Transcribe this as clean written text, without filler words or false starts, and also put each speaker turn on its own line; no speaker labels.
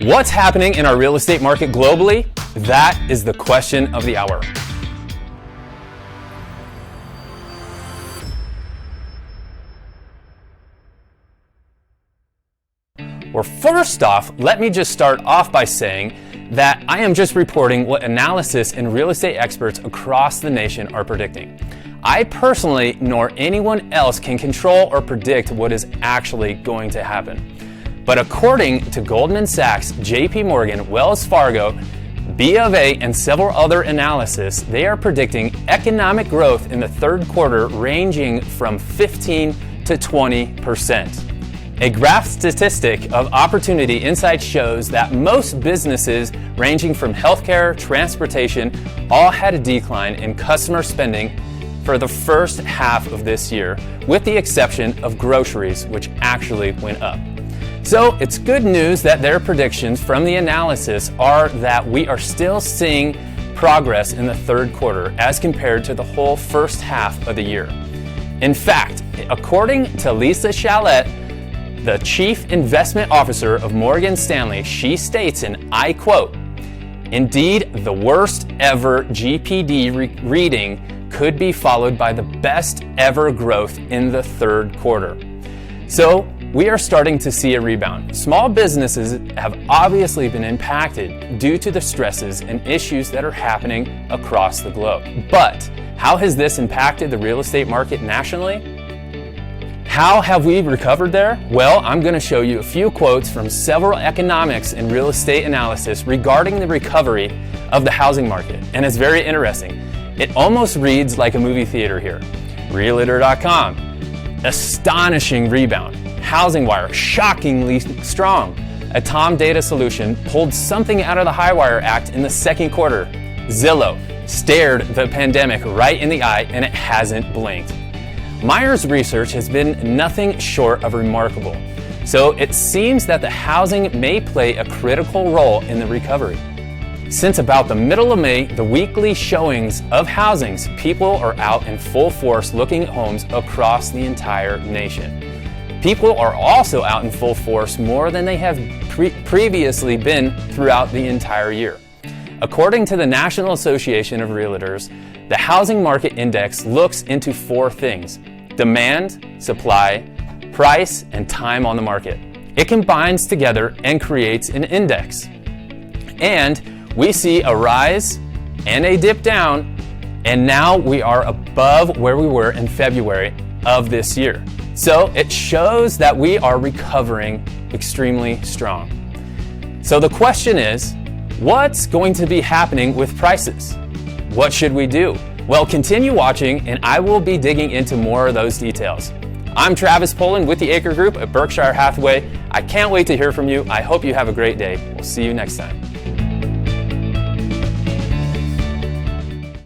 What's happening in our real estate market globally? That is the question of the hour. Well, first off, let me just start off by saying that I am just reporting what analysis and real estate experts across the nation are predicting. I personally, nor anyone else, can control or predict what is actually going to happen. But according to Goldman Sachs, JP Morgan, Wells Fargo, B of A, and several other analysis, they are predicting economic growth in the third quarter ranging from 15 to 20%. A graph statistic of Opportunity Insights shows that most businesses ranging from healthcare, transportation, all had a decline in customer spending for the first half of this year, with the exception of groceries, which actually went up. So it's good news that their predictions from the analysis are that we are still seeing progress in the third quarter as compared to the whole first half of the year. In fact, according to Lisa Chalette, the Chief Investment Officer of Morgan Stanley, she states, and I quote, "Indeed, the worst ever GPD reading could be followed by the best ever growth in the third quarter." So we are starting to see a rebound. Small businesses have obviously been impacted due to the stresses and issues that are happening across the globe. But how has this impacted the real estate market nationally? How have we recovered there? Well, I'm going to show you a few quotes from several economics and real estate analysis regarding the recovery of the housing market. And it's very interesting. It almost reads like a movie theater here. Realtor.com, astonishing rebound. Housing Wire, shockingly strong. A Tom Data Solution pulled something out of the Highwire Act in the second quarter. Zillow stared the pandemic right in the eye and it hasn't blinked. Myers Research has been nothing short of remarkable. So it seems that the housing may play a critical role in the recovery. Since about the middle of May, the weekly showings of housings, people are out in full force looking at homes across the entire nation. People are also out in full force more than they have previously been throughout the entire year. According to the National Association of Realtors, the Housing Market Index looks into four things: demand, supply, price, and time on the market. It combines together and creates an index. And we see a rise and a dip down, and now we are above where we were in February of this year. So it shows that we are recovering extremely strong. So the question is, what's going to be happening with prices? What should we do? Well, continue watching and I will be digging into more of those details. I'm Travis Poland with the Acre Group at Berkshire Hathaway. I can't wait to hear from you. I hope you have a great day. We'll see you next time.